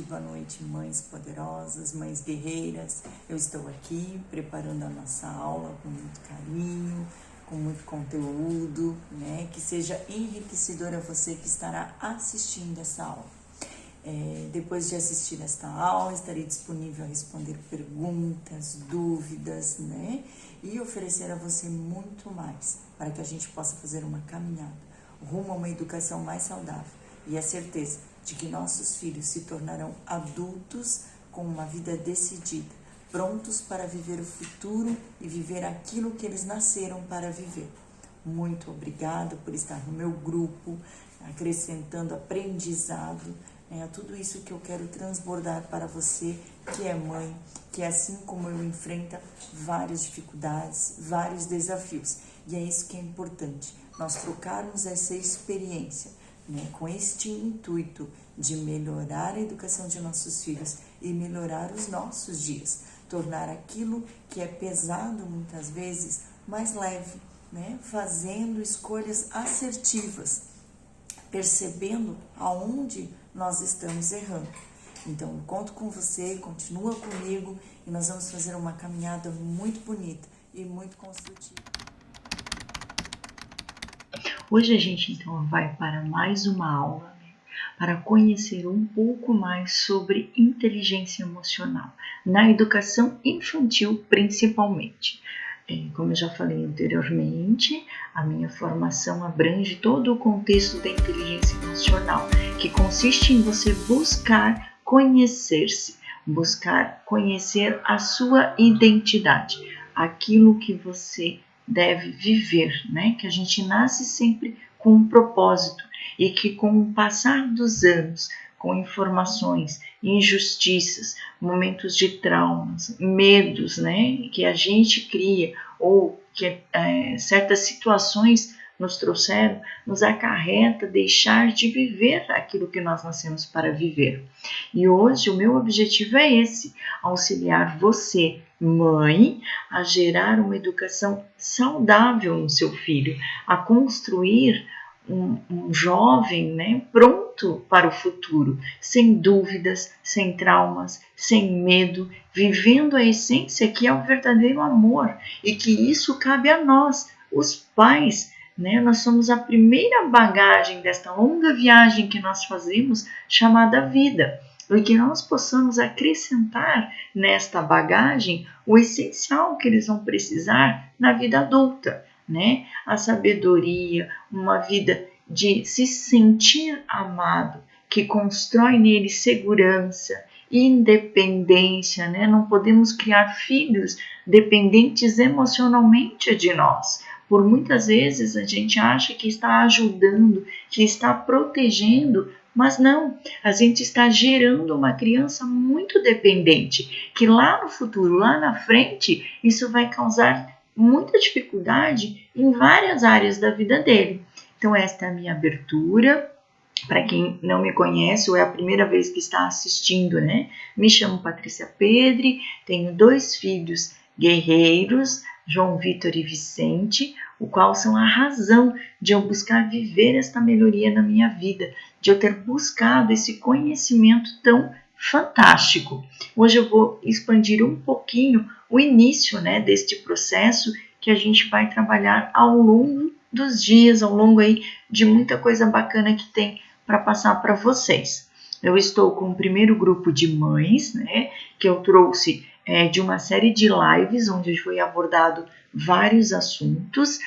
boa noite, mães poderosas, mães guerreiras. Eu estou aqui preparando a nossa aula com muito carinho, com muito conteúdo, né? Que seja enriquecedora a você que estará assistindo essa aula. Depois de assistir esta aula, estarei disponível a responder perguntas, dúvidas, né? E oferecer a você muito mais, para que a gente possa fazer uma caminhada rumo a uma educação mais saudável e a certeza de que nossos filhos se tornarão adultos com uma vida decidida, prontos para viver o futuro e viver aquilo que eles nasceram para viver. Muito obrigada por estar no meu grupo, acrescentando aprendizado, a tudo isso que eu quero transbordar para você, que é mãe, que assim como eu enfrenta várias dificuldades, vários desafios. E é isso que é importante, nós trocarmos essa experiência, com este intuito de melhorar a educação de nossos filhos e melhorar os nossos dias, tornar aquilo que é pesado muitas vezes mais leve, fazendo escolhas assertivas, percebendo aonde nós estamos errando. Então, eu conto com você, continua comigo e nós vamos fazer uma caminhada muito bonita e muito construtiva. Hoje a gente então vai para mais uma aula, para conhecer um pouco mais sobre inteligência emocional, na educação infantil principalmente. Como eu já falei anteriormente, a minha formação abrange todo o contexto da inteligência emocional, que consiste em você buscar conhecer-se, buscar conhecer a sua identidade, aquilo que você deve viver, que a gente nasce sempre com um propósito e que com o passar dos anos, com informações, injustiças, momentos de traumas, medos, que a gente cria ou que certas situações nos trouxeram, nos acarreta deixar de viver aquilo que nós nascemos para viver. E hoje o meu objetivo é esse, auxiliar você, mãe, a gerar uma educação saudável no seu filho, a construir um jovem, pronto para o futuro, sem dúvidas, sem traumas, sem medo, vivendo a essência que é o verdadeiro amor e que isso cabe a nós, os pais. Nós somos a primeira bagagem desta longa viagem que nós fazemos, chamada vida, e que nós possamos acrescentar nesta bagagem o essencial que eles vão precisar na vida adulta, a sabedoria, uma vida de se sentir amado, que constrói nele segurança, independência, Não podemos criar filhos dependentes emocionalmente de nós. Por muitas vezes a gente acha que está ajudando, que está protegendo, mas não, a gente está gerando uma criança muito dependente, que lá no futuro, lá na frente, isso vai causar muita dificuldade em várias áreas da vida dele. Então esta é a minha abertura. Para quem não me conhece ou é a primeira vez que está assistindo, Me chamo Patrícia Pedri, tenho 2 filhos guerreiros, João Vitor e Vicente, o qual são a razão de eu buscar viver esta melhoria na minha vida, de eu ter buscado esse conhecimento tão fantástico. Hoje eu vou expandir um pouquinho o início, deste processo que a gente vai trabalhar ao longo dos dias, ao longo aí de muita coisa bacana que tem para passar para vocês. Eu estou com o primeiro grupo de mães, que eu trouxe de uma série de lives onde foi abordado vários assuntos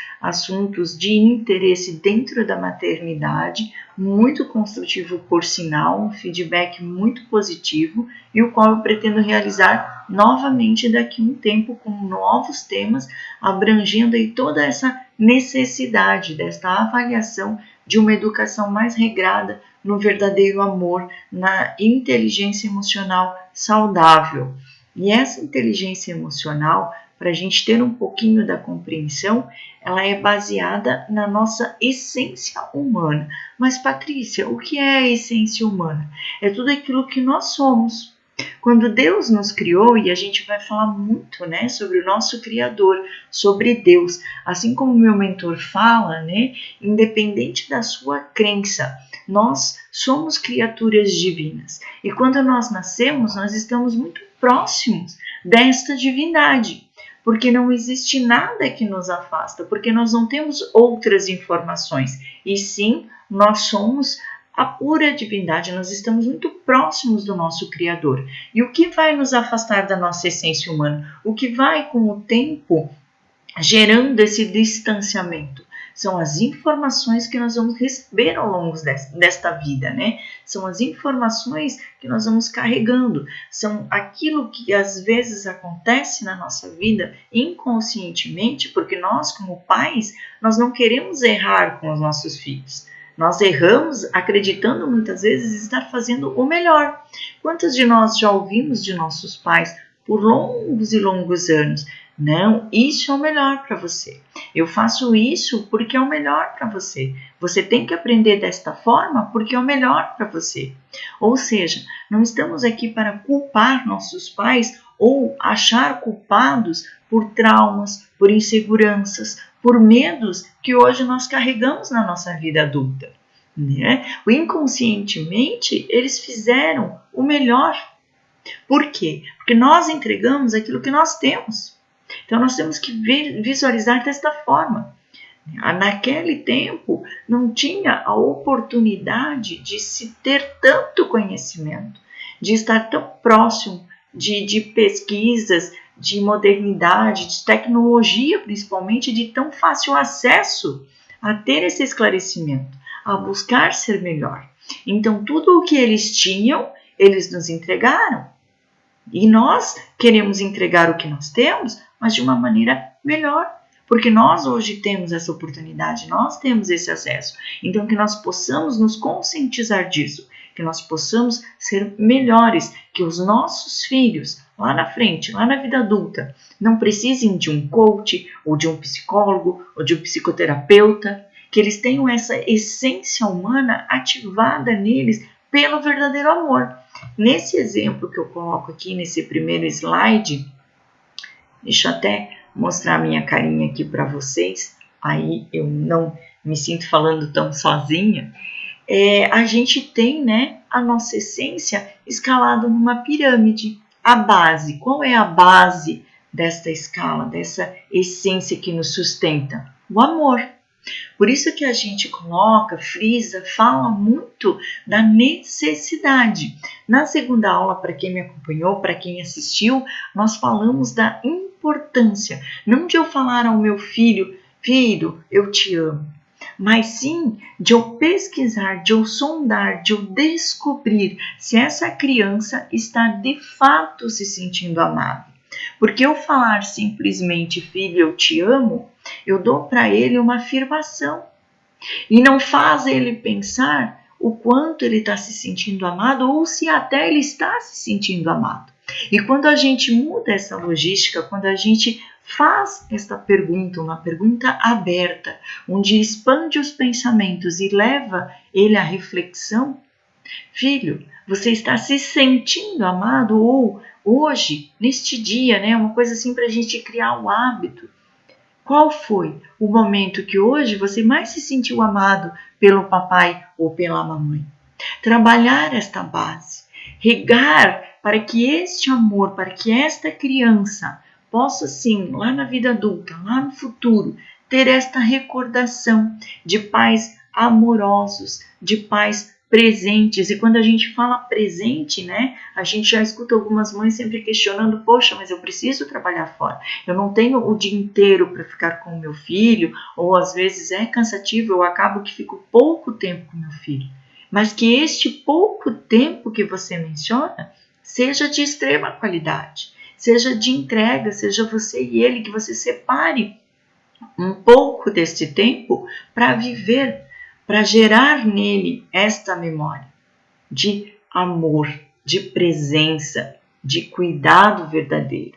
de interesse dentro da maternidade, muito construtivo por sinal, um feedback muito positivo e o qual eu pretendo realizar novamente daqui a um tempo com novos temas, abrangendo aí toda essa necessidade desta avaliação de uma educação mais regrada no verdadeiro amor, na inteligência emocional saudável. E essa inteligência emocional, para a gente ter um pouquinho da compreensão, ela é baseada na nossa essência humana. Mas, Patrícia, o que é a essência humana? É tudo aquilo que nós somos, Quando Deus nos criou, e a gente vai falar muito, né, sobre o nosso Criador, sobre Deus, assim como o meu mentor fala, né, independente da sua crença, nós somos criaturas divinas. E quando nós nascemos, nós estamos muito próximos desta divindade, porque não existe nada que nos afasta, porque nós não temos outras informações, e sim, nós somos a pura divindade, nós estamos muito próximos do nosso Criador. E o que vai nos afastar da nossa essência humana? O que vai, com o tempo, gerando esse distanciamento? São as informações que nós vamos receber ao longo desta vida, né? São as informações que nós vamos carregando, são aquilo que às vezes acontece na nossa vida inconscientemente, porque nós, como pais, nós não queremos errar com os nossos filhos. Nós erramos acreditando muitas vezes estar fazendo o melhor. Quantos de nós já ouvimos de nossos pais por longos e longos anos? Não, isso é o melhor para você. Eu faço isso porque é o melhor para você. Você tem que aprender desta forma porque é o melhor para você. Ou seja, não estamos aqui para culpar nossos pais ou achar culpados por traumas, por inseguranças, por medos que hoje nós carregamos na nossa vida adulta, né? Inconscientemente, eles fizeram o melhor. Por quê? Porque nós entregamos aquilo que nós temos. Então, nós temos que visualizar desta forma. Naquele tempo, não tinha a oportunidade de se ter tanto conhecimento, de estar tão próximo de pesquisas, de modernidade, de tecnologia, principalmente, de tão fácil acesso a ter esse esclarecimento, a buscar ser melhor. Então, tudo o que eles tinham, eles nos entregaram. E nós queremos entregar o que nós temos, mas de uma maneira melhor, porque nós hoje temos essa oportunidade, nós temos esse acesso. Então, que nós possamos nos conscientizar disso, que nós possamos ser melhores, que os nossos filhos, lá na frente, lá na vida adulta, não precisem de um coach, ou de um psicólogo, ou de um psicoterapeuta, que eles tenham essa essência humana ativada neles pelo verdadeiro amor. Nesse exemplo que eu coloco aqui, nesse primeiro slide, deixa eu até mostrar minha carinha aqui para vocês, aí eu não me sinto falando tão sozinha. A gente tem, né, a nossa essência escalada numa pirâmide. A base, qual é a base desta escala, dessa essência que nos sustenta? O amor. Por isso que a gente coloca, frisa, fala muito da necessidade. Na segunda aula, para quem me acompanhou, para quem assistiu, nós falamos da importância, não de eu falar ao meu filho, filho, eu te amo, mas sim de eu pesquisar, de eu sondar, de eu descobrir se essa criança está de fato se sentindo amada. Porque eu falar simplesmente, filho, eu te amo, eu dou para ele uma afirmação e não faz ele pensar o quanto ele está se sentindo amado ou se até ele está se sentindo amado. E quando a gente muda essa logística, quando a gente faz esta pergunta, uma pergunta aberta, onde expande os pensamentos e leva ele à reflexão, filho, você está se sentindo amado? Ou hoje, neste dia, né, uma coisa assim para a gente criar um hábito. Qual foi o momento que hoje você mais se sentiu amado pelo papai ou pela mamãe? Trabalhar esta base, regar para que este amor, para que esta criança possa sim, lá na vida adulta, lá no futuro, ter esta recordação de pais amorosos, de pais presentes. E quando a gente fala presente, né, a gente já escuta algumas mães sempre questionando, poxa, mas eu preciso trabalhar fora, eu não tenho o dia inteiro para ficar com o meu filho, ou às vezes é cansativo, eu acabo que fico pouco tempo com meu filho. Mas que este pouco tempo que você menciona seja de extrema qualidade, seja de entrega, seja você e ele, que você separe um pouco deste tempo para viver, para gerar nele esta memória de amor, de presença, de cuidado verdadeiro.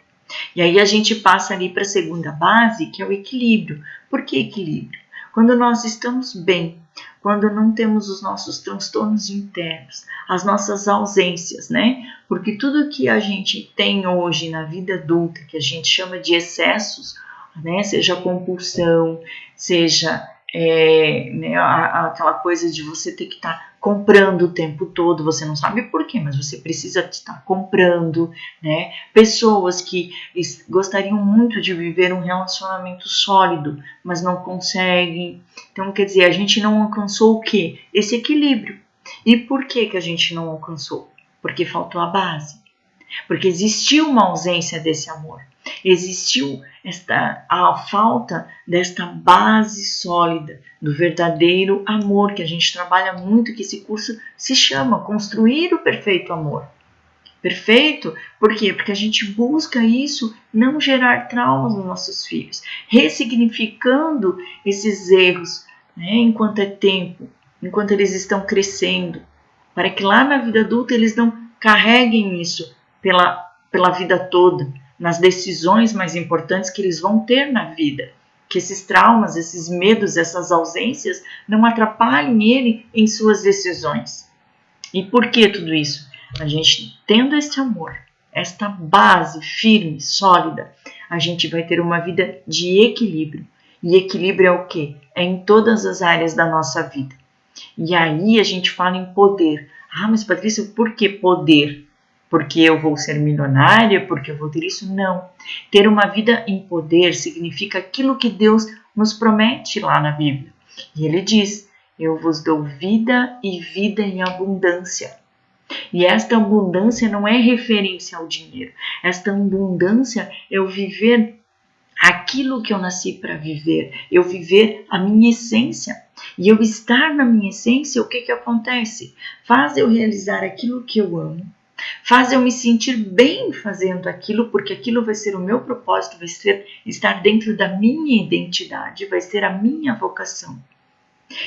E aí a gente passa ali para a segunda base, que é o equilíbrio. Por que equilíbrio? Quando nós estamos bem, quando não temos os nossos transtornos internos, as nossas ausências, né? Porque tudo que a gente tem hoje na vida adulta, que a gente chama de excessos, né, seja compulsão, seja né, aquela coisa de você ter que estar comprando o tempo todo, você não sabe por quê, mas você precisa estar comprando, né? Pessoas que gostariam muito de viver um relacionamento sólido, mas não conseguem. Então, quer dizer, a gente não alcançou o quê? Esse equilíbrio. E por que a gente não alcançou? Porque faltou a base. Porque existiu uma ausência desse amor. Existiu a falta desta base sólida do verdadeiro amor, que a gente trabalha muito, que esse curso se chama Construir o Perfeito Amor. Perfeito? Por quê? Porque a gente busca isso, não gerar traumas nos nossos filhos, ressignificando esses erros, né, enquanto é tempo, enquanto eles estão crescendo, para que lá na vida adulta eles não carreguem isso pela vida toda, nas decisões mais importantes que eles vão ter na vida. Que esses traumas, esses medos, essas ausências não atrapalhem ele em suas decisões. E por que tudo isso? A gente tendo esse amor, esta base firme, sólida, a gente vai ter uma vida de equilíbrio. E equilíbrio é o quê? É em todas as áreas da nossa vida. E aí a gente fala em poder. Ah, mas Patrícia, por que poder? Porque eu vou ser milionária? Porque eu vou ter isso? Não. Ter uma vida em poder significa aquilo que Deus nos promete lá na Bíblia. E Ele diz, eu vos dou vida e vida em abundância. E esta abundância não é referência ao dinheiro. Esta abundância é eu viver aquilo que eu nasci para viver. Eu viver a minha essência. E eu estar na minha essência, o que acontece? Faz eu realizar aquilo que eu amo. Faz eu me sentir bem fazendo aquilo, porque aquilo vai ser o meu propósito, vai ser estar dentro da minha identidade, vai ser a minha vocação.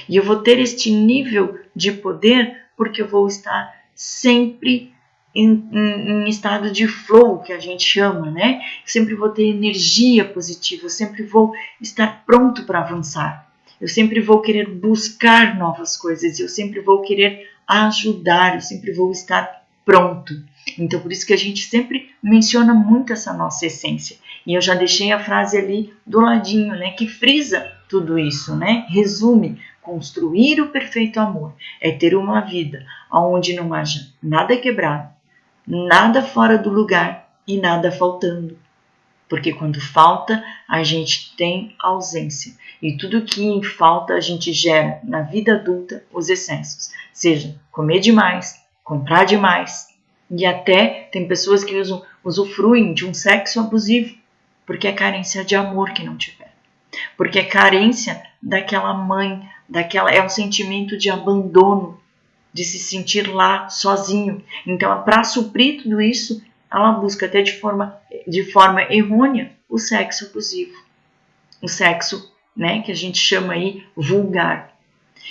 E eu vou ter este nível de poder porque eu vou estar sempre em estado de flow, que a gente chama, né? Sempre vou ter energia positiva, eu sempre vou estar pronto para avançar. Eu sempre vou querer buscar novas coisas, eu sempre vou querer ajudar, eu sempre vou estar pronto. Então, por isso que a gente sempre menciona muito essa nossa essência. E eu já deixei a frase ali do ladinho, né? Que frisa tudo isso, né? Resume. Construir o perfeito amor é ter uma vida onde não haja nada quebrado, nada fora do lugar e nada faltando. Porque quando falta, a gente tem ausência. E tudo que em falta a gente gera na vida adulta os excessos. Seja comer demais, comprar demais. E até tem pessoas que usufruem de um sexo abusivo. Porque é carência de amor que não tiver. Porque é carência daquela mãe, é um sentimento de abandono, de se sentir lá sozinho. Então, para suprir tudo isso, ela busca até de forma errônea o sexo abusivo. O sexo, né, que a gente chama aí vulgar.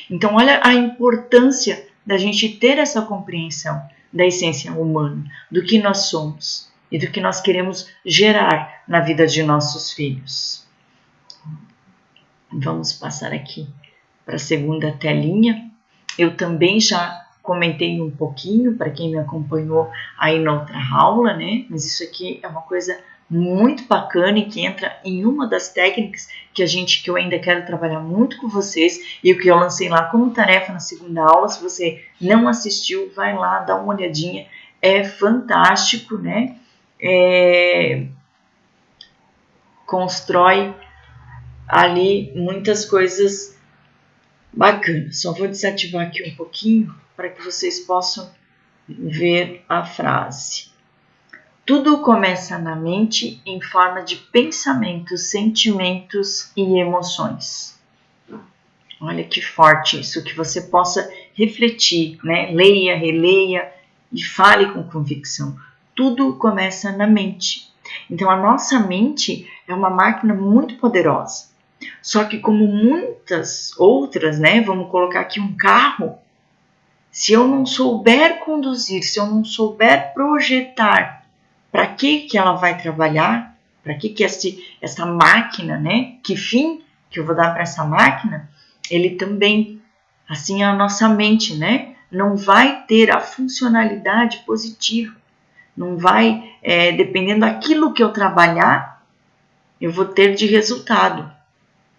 Então, olha a importância da gente ter essa compreensão da essência humana, do que nós somos e do que nós queremos gerar na vida de nossos filhos. Vamos passar aqui para a segunda telinha. Eu também já comentei um pouquinho para quem me acompanhou aí na outra aula, né? Mas isso aqui é uma coisa muito bacana e que entra em uma das técnicas que eu ainda quero trabalhar muito com vocês e o que eu lancei lá como tarefa na segunda aula. Se você não assistiu, vai lá, dá uma olhadinha. É fantástico, né? Constrói ali muitas coisas bacanas. Só vou desativar aqui um pouquinho para que vocês possam ver a frase. Tudo começa na mente em forma de pensamentos, sentimentos e emoções. Olha que forte isso, que você possa refletir, né? Leia, releia e fale com convicção. Tudo começa na mente. Então a nossa mente é uma máquina muito poderosa. Só que como muitas outras, né? Vamos colocar aqui um carro. Se eu não souber conduzir, se eu não souber projetar para que ela vai trabalhar, para que essa máquina, né? Que fim que eu vou dar para essa máquina, ele também, assim a nossa mente, né? Não vai ter a funcionalidade positiva. Não vai, dependendo daquilo que eu trabalhar, eu vou ter de resultado.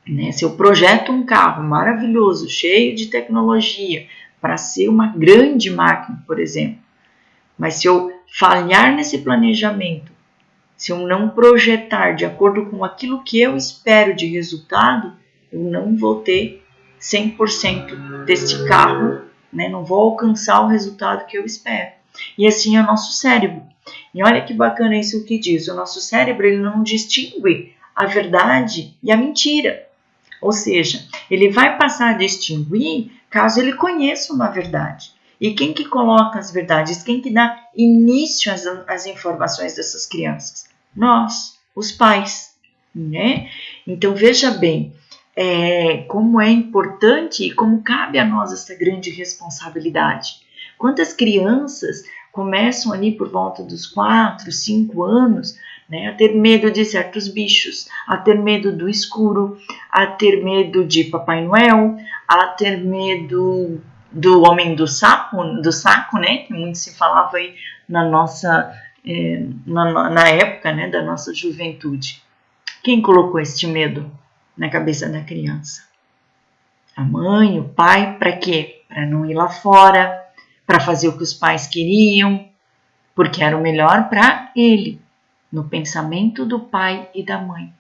Né? Se eu projeto um carro maravilhoso, cheio de tecnologia, para ser uma grande máquina, por exemplo, mas se eu falhar nesse planejamento, se eu não projetar de acordo com aquilo que eu espero de resultado, eu não vou ter 100% deste carro, né? Não vou alcançar o resultado que eu espero. E assim é o nosso cérebro. E olha que bacana isso que diz, o nosso cérebro ele não distingue a verdade e a mentira. Ou seja, ele vai passar a distinguir caso ele conheça uma verdade. E quem que coloca as verdades? Quem que dá início às informações dessas crianças? Nós, os pais. Né? Então veja bem, como é importante e como cabe a nós essa grande responsabilidade. Quantas crianças começam ali por volta dos 4, 5 anos, né, a ter medo de certos bichos, a ter medo do escuro, a ter medo de Papai Noel, a ter medo do homem do saco, né, que muito se falava aí na nossa, na época, né, da nossa juventude. Quem colocou este medo na cabeça da criança? A mãe, o pai, para quê? Para não ir lá fora, para fazer o que os pais queriam, porque era o melhor para ele, no pensamento do pai e da mãe.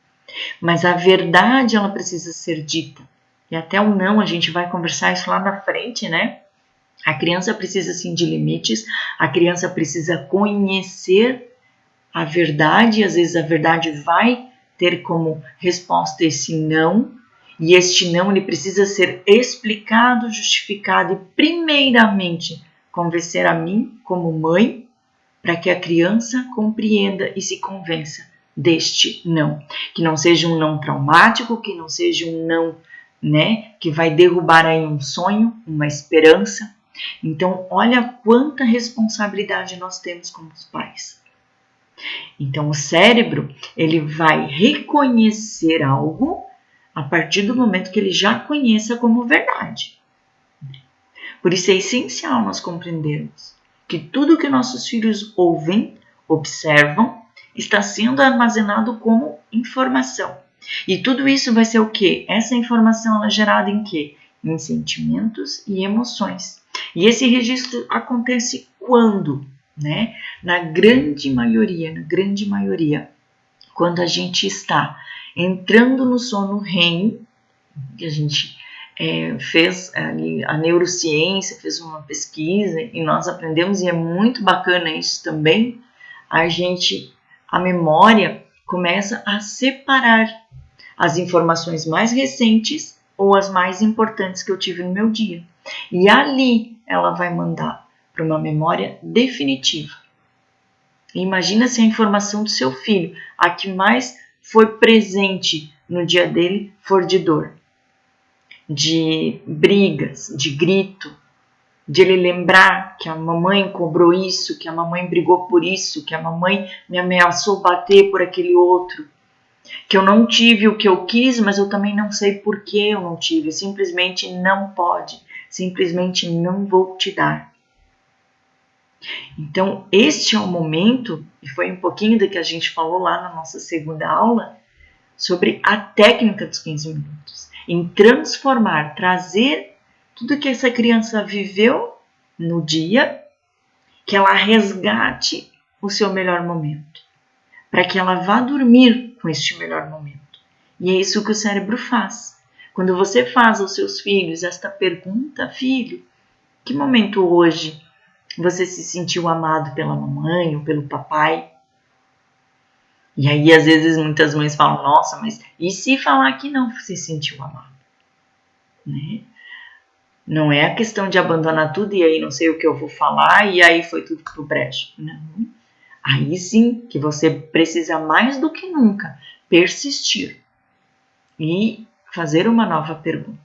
Mas a verdade, ela precisa ser dita. E até o não, a gente vai conversar isso lá na frente, né? A criança precisa sim de limites, a criança precisa conhecer a verdade, às vezes a verdade vai ter como resposta esse não, e este não ele precisa ser explicado, justificado e primeiramente convencer a mim como mãe, para que a criança compreenda e se convença deste não. Que não seja um não traumático, que não seja um não, né, que vai derrubar aí um sonho, uma esperança. Então, olha quanta responsabilidade nós temos como pais. Então, o cérebro, ele vai reconhecer algo a partir do momento que ele já conheça como verdade. Por isso é essencial nós compreendermos que tudo que nossos filhos ouvem, observam, está sendo armazenado como informação. E tudo isso vai ser o quê? Essa informação ela é gerada em quê? Em sentimentos e emoções. E esse registro acontece quando? Né? Na grande maioria, quando a gente está entrando no sono REM, que a gente fez ali, a neurociência fez uma pesquisa e nós aprendemos, e é muito bacana isso também, a memória começa a separar as informações mais recentes ou as mais importantes que eu tive no meu dia. E ali ela vai mandar para uma memória definitiva. Imagina se a informação do seu filho, a que mais foi presente no dia dele, for de dor, de brigas, de grito, de ele lembrar que a mamãe cobrou isso, que a mamãe brigou por isso, que a mamãe me ameaçou bater por aquele outro, que eu não tive o que eu quis, mas eu também não sei por que eu não tive, simplesmente não pode, simplesmente não vou te dar. Então, este é o momento, e foi um pouquinho do que a gente falou lá na nossa segunda aula, sobre a técnica dos 15 minutos. Em transformar, trazer tudo que essa criança viveu no dia, que ela resgate o seu melhor momento, para que ela vá dormir com este melhor momento. E é isso que o cérebro faz. Quando você faz aos seus filhos esta pergunta, filho, que momento hoje você se sentiu amado pela mamãe ou pelo papai? E aí, às vezes, muitas mães falam, nossa, mas e se falar que não se sentiu amado? Né? Não é a questão de abandonar tudo e aí não sei o que eu vou falar e aí foi tudo pro brejo. Não. Aí sim que você precisa mais do que nunca persistir e fazer uma nova pergunta.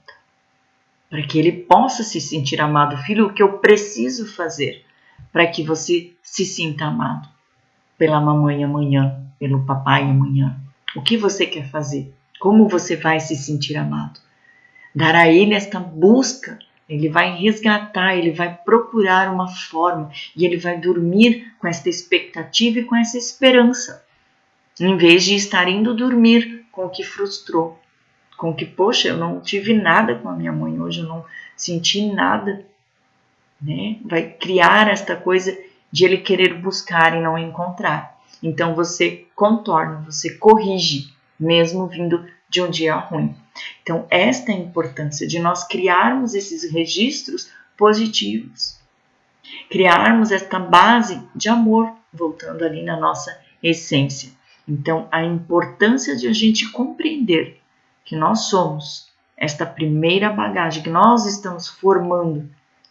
Para que ele possa se sentir amado. Filho, o que eu preciso fazer para que você se sinta amado pela mamãe amanhã, pelo papai amanhã? O que você quer fazer? Como você vai se sentir amado? Dar a ele esta busca Ele vai resgatar, ele vai procurar uma forma e ele vai dormir com esta expectativa e com essa esperança, em vez de estar indo dormir com o que frustrou, com o que, poxa, eu não tive nada com a minha mãe hoje, eu não senti nada, né? Vai criar esta coisa de ele querer buscar e não encontrar. Então você contorna, você corrige, mesmo vindo de um dia ruim. Então esta é a importância de nós criarmos esses registros positivos, criarmos esta base de amor, voltando ali na nossa essência. Então a importância de a gente compreender que nós somos esta primeira bagagem, que nós estamos formando,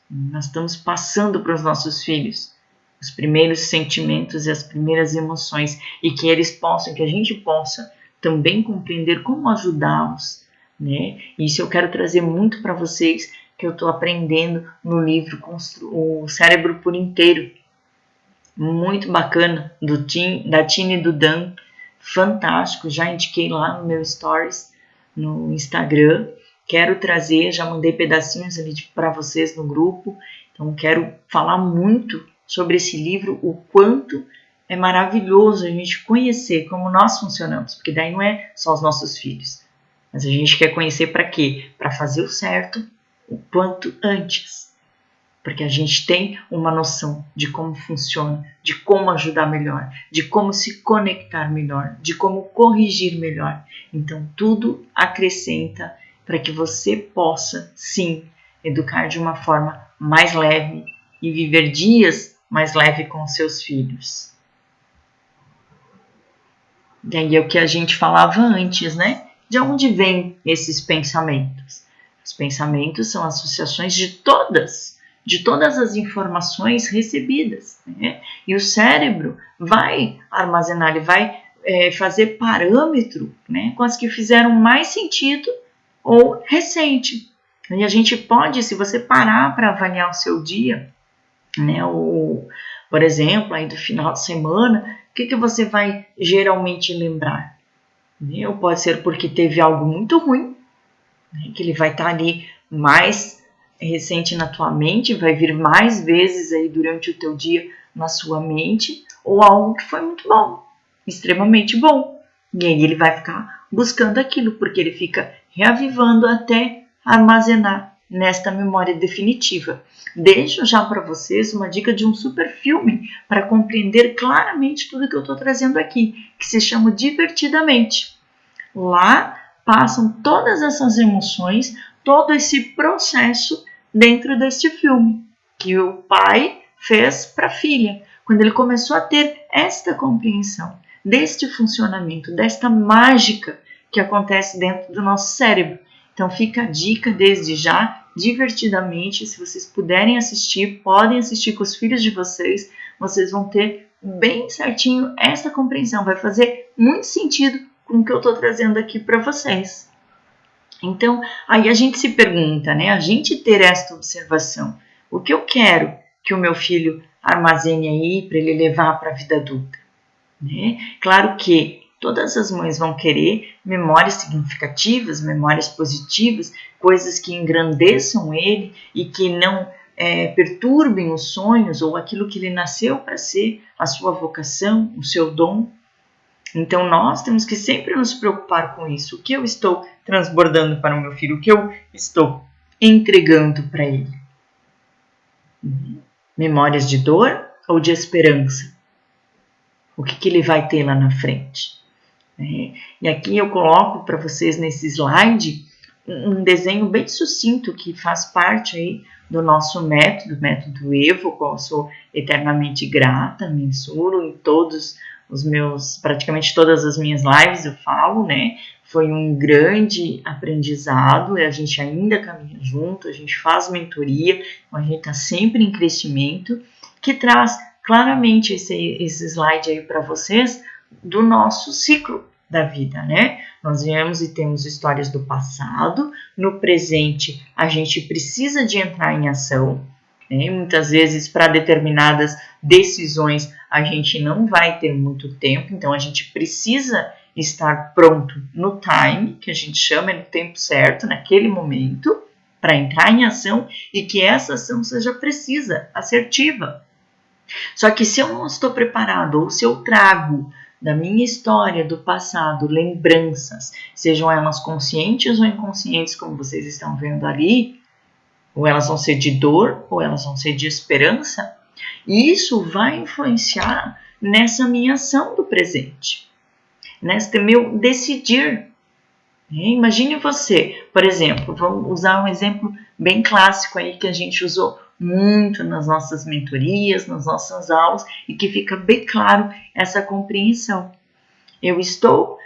nós estamos passando para os nossos filhos os primeiros sentimentos e as primeiras emoções, e que eles possam, que a gente possa também compreender como ajudá-los, né? Isso eu quero trazer muito para vocês, que eu estou aprendendo no livro O Cérebro por Inteiro, muito bacana, da Tina e do Dan, fantástico, já indiquei lá no meu stories, no Instagram, quero trazer, já mandei pedacinhos ali para vocês no grupo, então quero falar muito sobre esse livro, o quanto é maravilhoso a gente conhecer como nós funcionamos, porque daí não é só os nossos filhos, mas a gente quer conhecer para quê? Para fazer o certo o quanto antes, porque a gente tem uma noção de como funciona, de como ajudar melhor, de como se conectar melhor, de como corrigir melhor. Então tudo acrescenta para que você possa, sim, educar de uma forma mais leve e viver dias mais leve com os seus filhos. E aí é o que a gente falava antes, né? De onde vêm esses pensamentos? Os pensamentos são associações de todas as informações recebidas, né? E o cérebro vai armazenar, ele vai fazer parâmetro, né, com as que fizeram mais sentido ou recente. E a gente pode, se você parar para avaliar o seu dia, né, por exemplo, aí do final de semana, o que você vai geralmente lembrar? Ou pode ser porque teve algo muito ruim, né, que ele vai estar ali mais recente na tua mente, vai vir mais vezes aí durante o teu dia na sua mente, ou algo que foi muito bom, extremamente bom. E aí ele vai ficar buscando aquilo, porque ele fica reavivando até armazenar nesta memória definitiva. Deixo já para vocês uma dica de um super filme para compreender claramente tudo que eu estou trazendo aqui, que se chama Divertidamente. Lá passam todas essas emoções, todo esse processo dentro deste filme, que o pai fez para a filha, quando ele começou a ter esta compreensão deste funcionamento, desta mágica que acontece dentro do nosso cérebro. Então fica a dica desde já, Divertidamente, se vocês puderem assistir, podem assistir com os filhos de vocês, vocês vão ter bem certinho essa compreensão, vai fazer muito sentido com o que eu estou trazendo aqui para vocês. Então, aí a gente se pergunta, né? A gente ter esta observação, o que eu quero que o meu filho armazene aí para ele levar para a vida adulta, né? Claro que todas as mães vão querer memórias significativas, memórias positivas, coisas que engrandeçam ele e que não perturbem os sonhos ou aquilo que ele nasceu para ser, a sua vocação, o seu dom. Então nós temos que sempre nos preocupar com isso. O que eu estou transbordando para o meu filho? O que eu estou entregando para ele? Memórias de dor ou de esperança? O que ele vai ter lá na frente? E aqui eu coloco para vocês nesse slide um desenho bem sucinto que faz parte aí do nosso método EVO, qual eu sou eternamente grata, mensuro em todos os meus, praticamente todas as minhas lives eu falo, né? Foi um grande aprendizado, a gente ainda caminha junto, a gente faz mentoria, a gente está sempre em crescimento, que traz claramente esse slide aí para vocês do nosso ciclo da vida, né? Nós viemos e temos histórias do passado, no presente a gente precisa de entrar em ação, né? Muitas vezes para determinadas decisões a gente não vai ter muito tempo, então a gente precisa estar pronto no time, que a gente chama, no tempo certo, naquele momento, para entrar em ação e que essa ação seja precisa, assertiva. Só que se eu não estou preparado, ou se eu trago da minha história, do passado, lembranças, sejam elas conscientes ou inconscientes, como vocês estão vendo ali, ou elas vão ser de dor, ou elas vão ser de esperança, e isso vai influenciar nessa minha ação do presente, nesse meu decidir. Imagine você, por exemplo, vamos usar um exemplo bem clássico aí que a gente usou muito nas nossas mentorias, nas nossas aulas, e que fica bem claro essa compreensão. Eu estou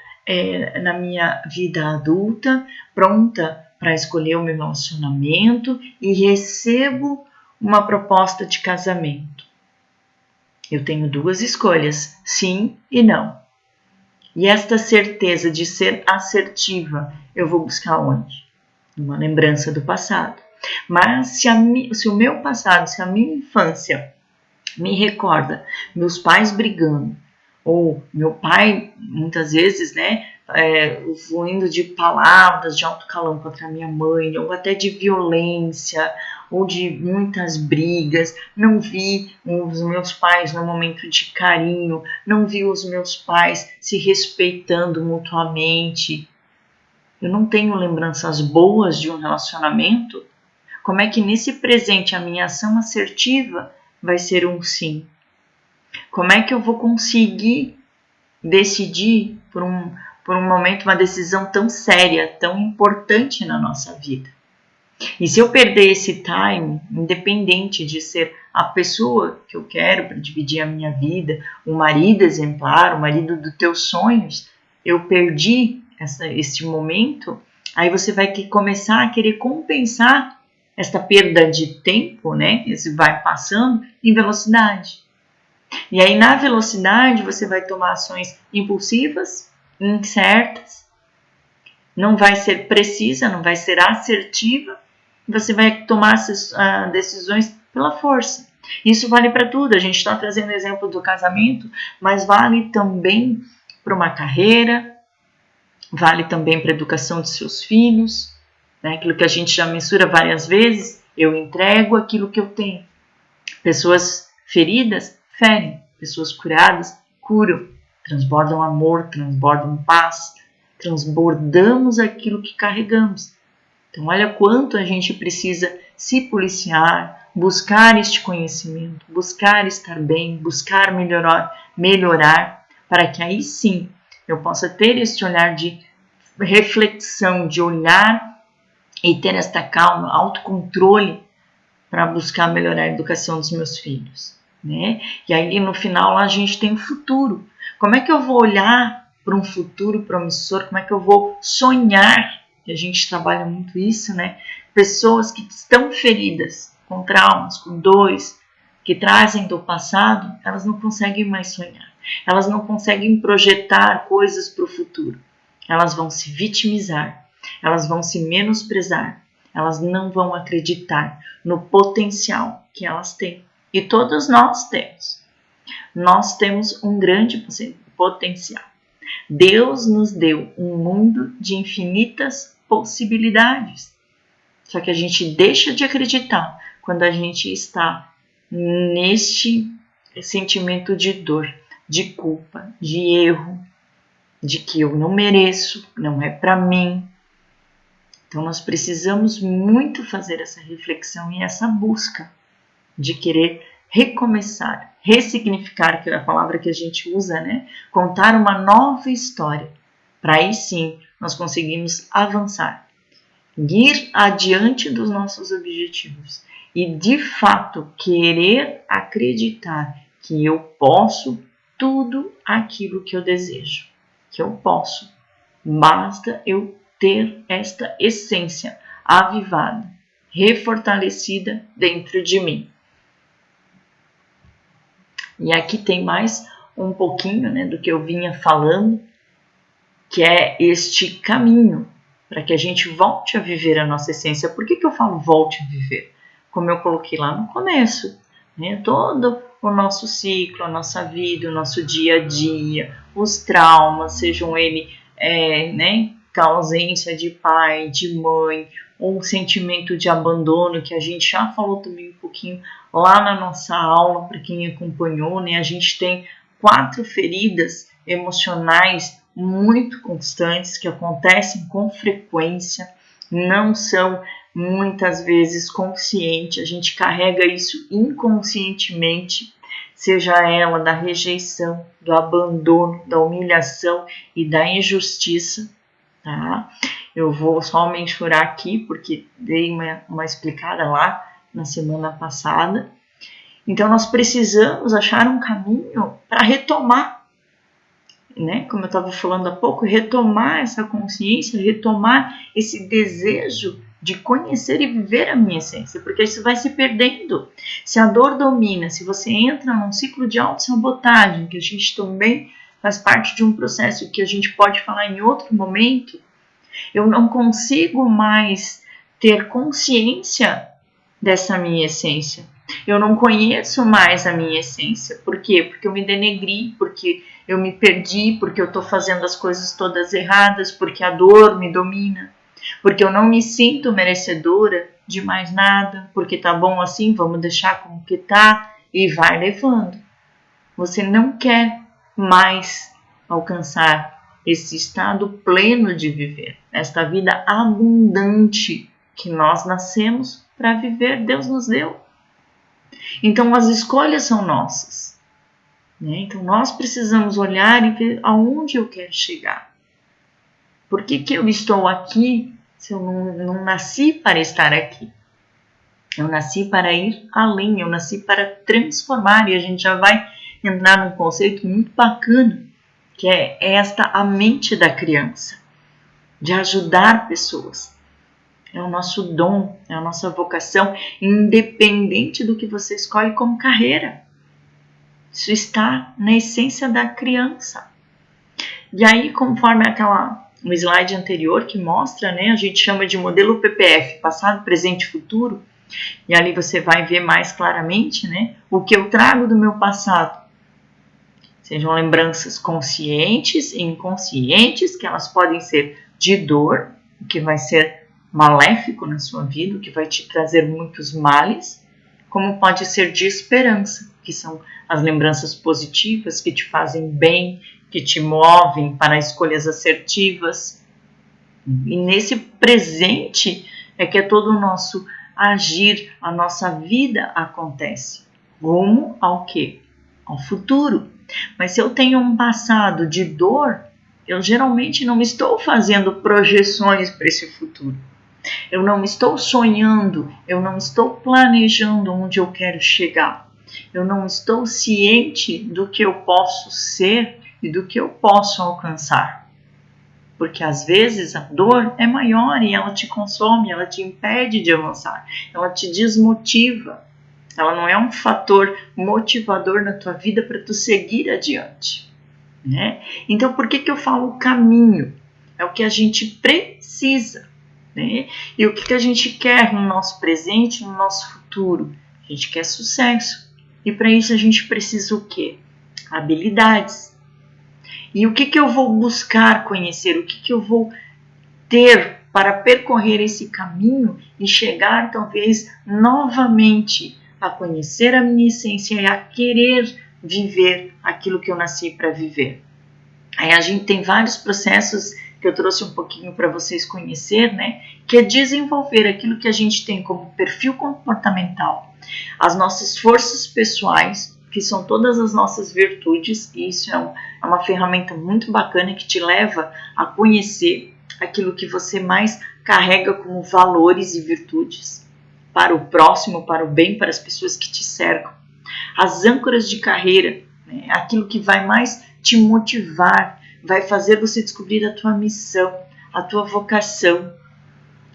na minha vida adulta, pronta para escolher o meu relacionamento e recebo uma proposta de casamento. Eu tenho duas escolhas, sim e não. E esta certeza de ser assertiva, eu vou buscar onde? Uma lembrança do passado. Mas se o meu passado, se a minha infância me recorda meus pais brigando, ou meu pai, muitas vezes, fluindo de palavras de alto calão contra a minha mãe, ou até de violência, ou de muitas brigas, não vi os meus pais no momento de carinho, não vi os meus pais se respeitando mutuamente, eu não tenho lembranças boas de um relacionamento, como é que nesse presente a minha ação assertiva vai ser um sim? Como é que eu vou conseguir decidir por um momento uma decisão tão séria, tão importante na nossa vida? E se eu perder esse time, independente de ser a pessoa que eu quero para dividir a minha vida, o marido exemplar, o marido dos teus sonhos, eu perdi este momento, aí você vai começar a querer compensar esta perda de tempo, esse vai passando, em velocidade. E aí na velocidade você vai tomar ações impulsivas, incertas, não vai ser precisa, não vai ser assertiva, você vai tomar decisões pela força. Isso vale para tudo, a gente está trazendo o exemplo do casamento, mas vale também para uma carreira, vale também para a educação de seus filhos, aquilo que a gente já mensura várias vezes, eu entrego aquilo que eu tenho. Pessoas feridas, ferem. Pessoas curadas, curam. Transbordam amor, transbordam paz. Transbordamos aquilo que carregamos. Então, olha quanto a gente precisa se policiar, buscar este conhecimento, buscar estar bem, buscar melhorar, para que aí sim eu possa ter este olhar de reflexão, de olhar e ter esta calma, autocontrole para buscar melhorar a educação dos meus filhos. E aí no final a gente tem o futuro. Como é que eu vou olhar para um futuro promissor? Como é que eu vou sonhar? E a gente trabalha muito isso, Pessoas que estão feridas, com traumas, com dores, que trazem do passado, elas não conseguem mais sonhar. Elas não conseguem projetar coisas para o futuro. Elas vão se vitimizar, elas vão se menosprezar, elas não vão acreditar no potencial que elas têm. E todos nós temos. Nós temos um grande potencial. Deus nos deu um mundo de infinitas possibilidades. Só que a gente deixa de acreditar quando a gente está neste sentimento de dor, de culpa, de erro, de que eu não mereço, não é para mim. Então nós precisamos muito fazer essa reflexão e essa busca de querer recomeçar, ressignificar, que é a palavra que a gente usa, contar uma nova história, para aí sim nós conseguimos avançar, ir adiante dos nossos objetivos e de fato querer acreditar que eu posso tudo aquilo que eu desejo, que eu posso, basta eu ter esta essência avivada, refortalecida dentro de mim. E aqui tem mais um pouquinho do que eu vinha falando, que é este caminho para que a gente volte a viver a nossa essência. Por que eu falo volte a viver? Como eu coloquei lá no começo, todo o nosso ciclo, a nossa vida, o nosso dia a dia, os traumas, sejam eles da ausência de pai, de mãe, ou um sentimento de abandono, que a gente já falou também um pouquinho lá na nossa aula, para quem acompanhou, né? A gente tem 4 feridas emocionais muito constantes que acontecem com frequência, não são muitas vezes conscientes, a gente carrega isso inconscientemente, seja ela da rejeição, do abandono, da humilhação e da injustiça, tá? Eu vou só mensurar aqui, porque dei uma explicada lá na semana passada. Então, nós precisamos achar um caminho para retomar, né? Como eu estava falando há pouco, retomar essa consciência, retomar esse desejo de conhecer e viver a minha essência, porque isso vai se perdendo. Se a dor domina, se você entra num ciclo de autossabotagem, que a gente também faz parte de um processo que a gente pode falar em outro momento, eu não consigo mais ter consciência dessa minha essência. Eu não conheço mais a minha essência. Por quê? Porque eu me denegri, porque eu me perdi, porque eu estou fazendo as coisas todas erradas, porque a dor me domina, porque eu não me sinto merecedora de mais nada, porque tá bom assim, vamos deixar como que tá, e vai levando. Você não quer mais alcançar esse estado pleno de viver, esta vida abundante que nós nascemos para viver, Deus nos deu. Então as escolhas são nossas, né? Então nós precisamos olhar e ver aonde eu quero chegar. Por que eu estou aqui se eu não nasci para estar aqui? Eu nasci para ir além, eu nasci para transformar, e a gente já vai entrar num conceito muito bacana, que é a mente da criança, de ajudar pessoas. É o nosso dom, é a nossa vocação, independente do que você escolhe como carreira. Isso está na essência da criança. E aí, conforme o slide anterior que mostra, né, a gente chama de modelo PPF, passado, presente e futuro, e ali você vai ver mais claramente, né, o que eu trago do meu passado. Sejam lembranças conscientes e inconscientes, que elas podem ser de dor, o que vai ser maléfico na sua vida, o que vai te trazer muitos males, como pode ser de esperança, que são as lembranças positivas que te fazem bem, que te movem para escolhas assertivas. E nesse presente é que todo o nosso agir, a nossa vida acontece. Rumo ao quê? Ao futuro. Mas se eu tenho um passado de dor, eu geralmente não estou fazendo projeções para esse futuro. Eu não estou sonhando, eu não estou planejando onde eu quero chegar. Eu não estou ciente do que eu posso ser e do que eu posso alcançar. Porque às vezes a dor é maior e ela te consome, ela te impede de avançar, ela te desmotiva. Ela não é um fator motivador na tua vida para tu seguir adiante, né? Então, por que eu falo caminho? É o que a gente precisa, né? E o que a gente quer no nosso presente, no nosso futuro? A gente quer sucesso. E para isso a gente precisa o quê? Habilidades. E o que eu vou buscar conhecer? O que eu vou ter para percorrer esse caminho e chegar talvez novamente a conhecer a minha essência e a querer viver aquilo que eu nasci para viver? Aí a gente tem vários processos que eu trouxe um pouquinho para vocês conhecer, né? Que é desenvolver aquilo que a gente tem como perfil comportamental, as nossas forças pessoais, que são todas as nossas virtudes, e isso é uma ferramenta muito bacana que te leva a conhecer aquilo que você mais carrega como valores e virtudes para o próximo, para o bem, para as pessoas que te cercam. As âncoras de carreira, né? Aquilo que vai mais te motivar, vai fazer você descobrir a tua missão, a tua vocação.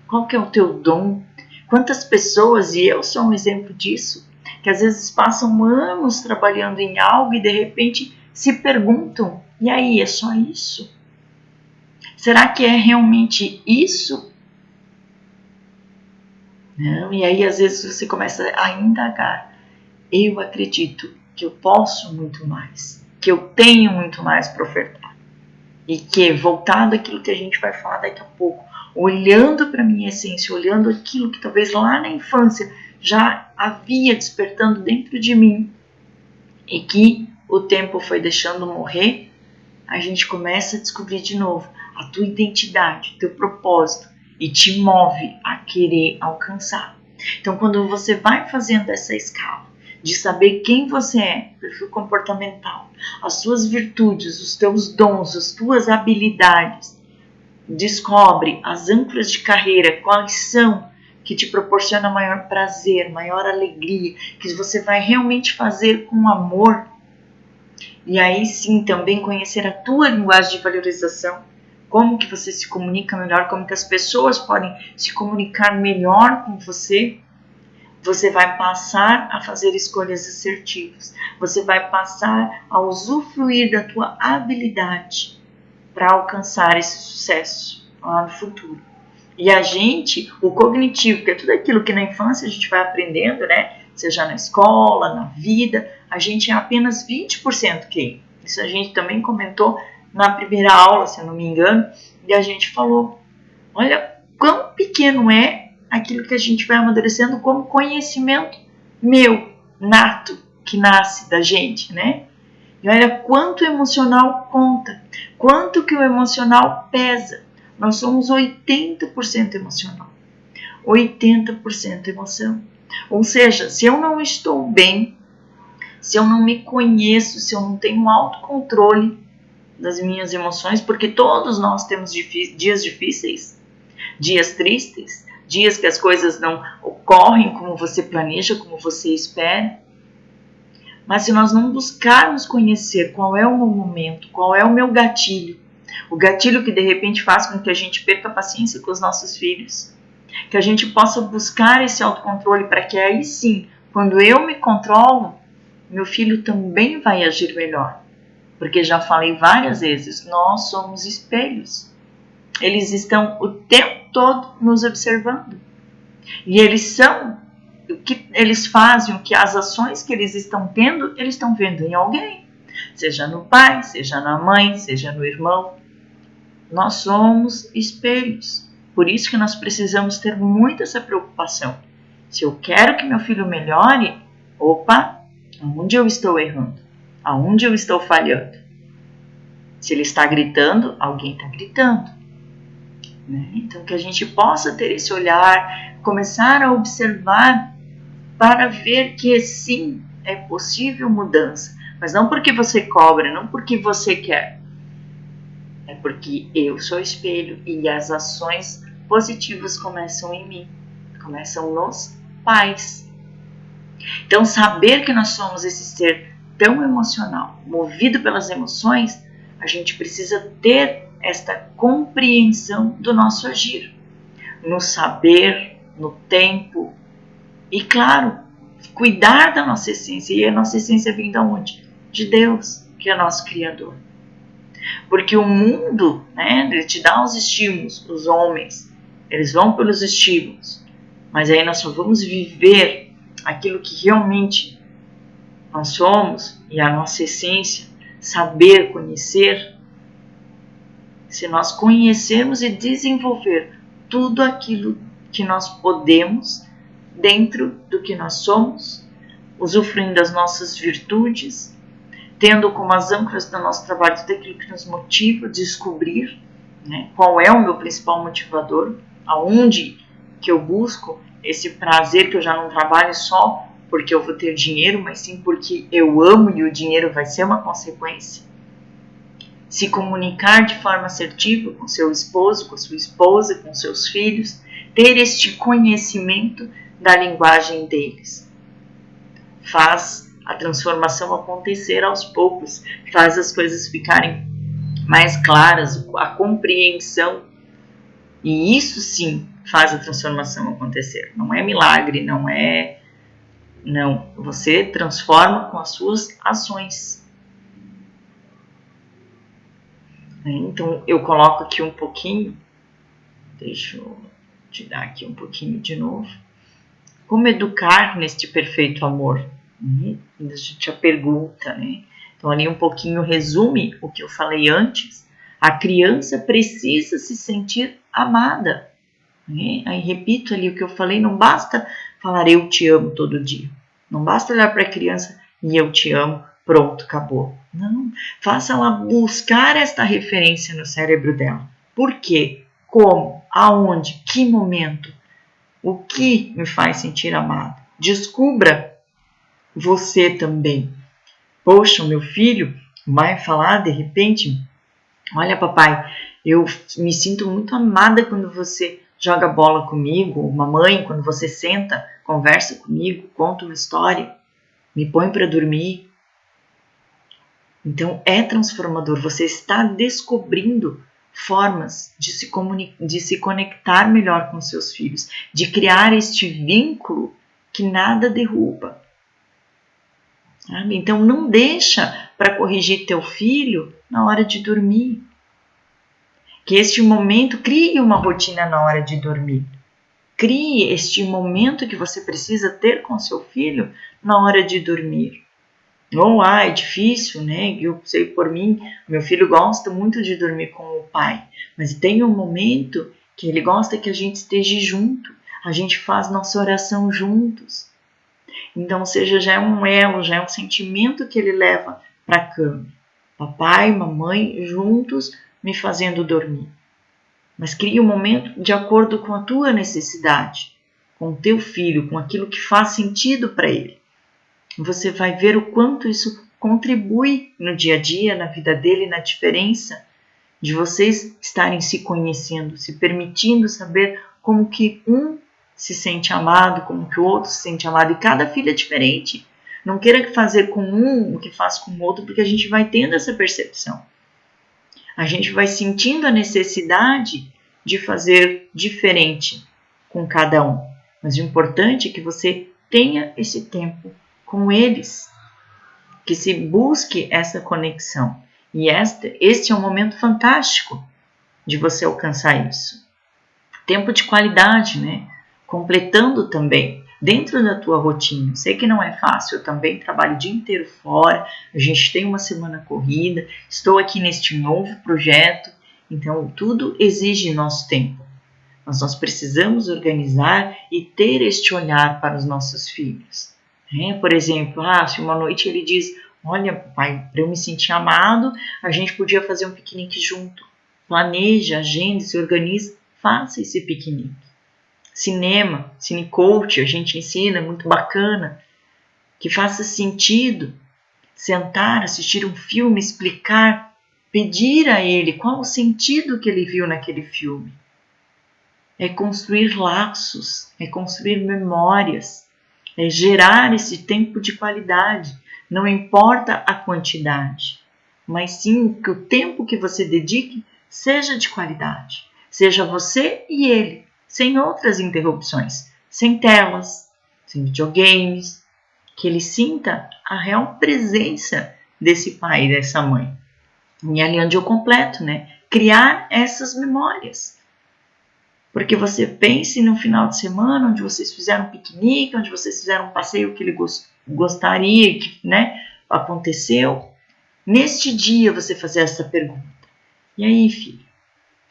Qual que é o teu dom? Quantas pessoas, e eu sou um exemplo disso, que às vezes passam anos trabalhando em algo e de repente se perguntam, e aí, é só isso? Será que é realmente isso? Não, e aí às vezes você começa a indagar. Eu acredito que eu posso muito mais, que eu tenho muito mais para ofertar. E que, voltado àquilo que a gente vai falar daqui a pouco, olhando para a minha essência, olhando aquilo que talvez lá na infância já havia despertando dentro de mim e que o tempo foi deixando morrer, a gente começa a descobrir de novo a tua identidade, teu propósito e te move a querer alcançar. Então, quando você vai fazendo essa escala de saber quem você é, perfil comportamental, as suas virtudes, os teus dons, as tuas habilidades, descobre as âncoras de carreira, quais são que te proporcionam maior prazer, maior alegria, que você vai realmente fazer com amor. E aí sim também conhecer a tua linguagem de valorização, como que você se comunica melhor, como que as pessoas podem se comunicar melhor com você. Você vai passar a fazer escolhas assertivas, você vai passar a usufruir da tua habilidade para alcançar esse sucesso lá no futuro. E a gente, o cognitivo, que é tudo aquilo que na infância a gente vai aprendendo, né? Seja na escola, na vida, a gente é apenas 20% QI. Isso a gente também comentou na primeira aula, se eu não me engano, e a gente falou, olha quão pequeno é aquilo que a gente vai amadurecendo como conhecimento meu, nato, que nasce da gente, né? E olha quanto o emocional conta, quanto que o emocional pesa. Nós somos 80% emocional, 80% emoção. Ou seja, se eu não estou bem, se eu não me conheço, se eu não tenho autocontrole das minhas emoções, porque todos nós temos dias difíceis, dias tristes, dias que as coisas não ocorrem como você planeja, como você espera. Mas se nós não buscarmos conhecer qual é o meu momento, qual é o meu gatilho, o gatilho que de repente faz com que a gente perca a paciência com os nossos filhos, que a gente possa buscar esse autocontrole para que aí sim, quando eu me controlo, meu filho também vai agir melhor. Porque já falei várias vezes, nós somos espelhos. Eles estão o tempo todo nos observando. E eles são, o que eles fazem, as ações que eles estão tendo, eles estão vendo em alguém. Seja no pai, seja na mãe, seja no irmão. Nós somos espelhos. Por isso que nós precisamos ter muito essa preocupação. Se eu quero que meu filho melhore, opa, aonde eu estou errando? Aonde eu estou falhando? Se ele está gritando, alguém está gritando. Né? Então, que a gente possa ter esse olhar, começar a observar para ver que sim, é possível mudança. Mas não porque você cobra, não porque você quer. É porque eu sou espelho e as ações positivas começam em mim, começam nos pais. Então, saber que nós somos esse ser tão emocional, movido pelas emoções, a gente precisa ter esta compreensão do nosso agir, no saber, no tempo e, claro, cuidar da nossa essência. E a nossa essência vem de onde? De Deus, que é nosso Criador. Porque o mundo, né, ele te dá os estímulos, os homens, eles vão pelos estímulos, mas aí nós só vamos viver aquilo que realmente nós somos e a nossa essência, saber, conhecer, se nós conhecermos e desenvolver tudo aquilo que nós podemos dentro do que nós somos, usufruindo das nossas virtudes, tendo como as âncoras do nosso trabalho tudo aquilo que nos motiva a descobrir, né, qual é o meu principal motivador, aonde que eu busco esse prazer, que eu já não trabalho só porque eu vou ter dinheiro, mas sim porque eu amo e o dinheiro vai ser uma consequência. Se comunicar de forma assertiva com seu esposo, com sua esposa, com seus filhos, ter este conhecimento da linguagem deles. Faz a transformação acontecer aos poucos, faz as coisas ficarem mais claras, a compreensão. E isso sim faz a transformação acontecer. Não é milagre, não. Você transforma com as suas ações. Então eu coloco aqui um pouquinho, deixa eu te dar aqui um pouquinho de novo. Como educar neste perfeito amor? A gente a pergunta, né? Então ali um pouquinho resume o que eu falei antes, A criança precisa se sentir amada. Né? Aí repito ali o que eu falei, não basta falar eu te amo todo dia. Não basta olhar para a criança e eu te amo, pronto, acabou. Não, faça ela buscar esta referência no cérebro dela. Por quê? Como? Aonde? Que momento? O que me faz sentir amado? Descubra você também. Poxa, o meu filho vai falar de repente, olha papai, eu me sinto muito amada quando você joga bola comigo, mamãe, quando você senta, conversa comigo, conta uma história, me põe para dormir. Então é transformador, você está descobrindo formas de se conectar melhor com seus filhos, de criar este vínculo que nada derruba. Sabe? Então não deixa para corrigir teu filho na hora de dormir. Que este momento, crie uma rotina na hora de dormir. Crie este momento que você precisa ter com seu filho na hora de dormir. Ou, é difícil, né? Eu sei por mim, meu filho gosta muito de dormir com o pai. Mas tem um momento que ele gosta que a gente esteja junto. A gente faz nossa oração juntos. Então, ou seja, já é um elo, já é um sentimento que ele leva para a cama. Papai, mamãe, juntos, me fazendo dormir. Mas crie um momento de acordo com a tua necessidade, com o teu filho, com aquilo que faz sentido para ele. Você vai ver o quanto isso contribui no dia a dia, na vida dele, na diferença de vocês estarem se conhecendo, se permitindo saber como que um se sente amado, como que o outro se sente amado. E cada filho é diferente. Não queira fazer com um o que faz com o outro, porque a gente vai tendo essa percepção. A gente vai sentindo a necessidade de fazer diferente com cada um. Mas o importante é que você tenha esse tempo com eles, que se busque essa conexão. E este é um momento fantástico de você alcançar isso. Tempo de qualidade, né? Completando também dentro da tua rotina. Sei que não é fácil, eu também trabalho o dia inteiro fora, a gente tem uma semana corrida, estou aqui neste novo projeto, então tudo exige nosso tempo. Mas nós precisamos organizar e ter este olhar para os nossos filhos. Por exemplo, se uma noite ele diz, olha pai, para eu me sentir amado, a gente podia fazer um piquenique junto. Planeja, agenda, se organiza, faça esse piquenique. Cinema, cinecoach, a gente ensina, é muito bacana, que faça sentido sentar, assistir um filme, explicar, pedir a ele qual o sentido que ele viu naquele filme. É construir laços, é construir memórias, é gerar esse tempo de qualidade. Não importa a quantidade, mas sim que o tempo que você dedique seja de qualidade. Seja você e ele, sem outras interrupções, sem telas, sem videogames, que ele sinta a real presença desse pai e dessa mãe. E ali onde eu completo, né? Criar essas memórias. Porque você pense no final de semana, onde vocês fizeram um piquenique, onde vocês fizeram um passeio que ele gostaria, que aconteceu. Neste dia você fazer essa pergunta. E aí, filho?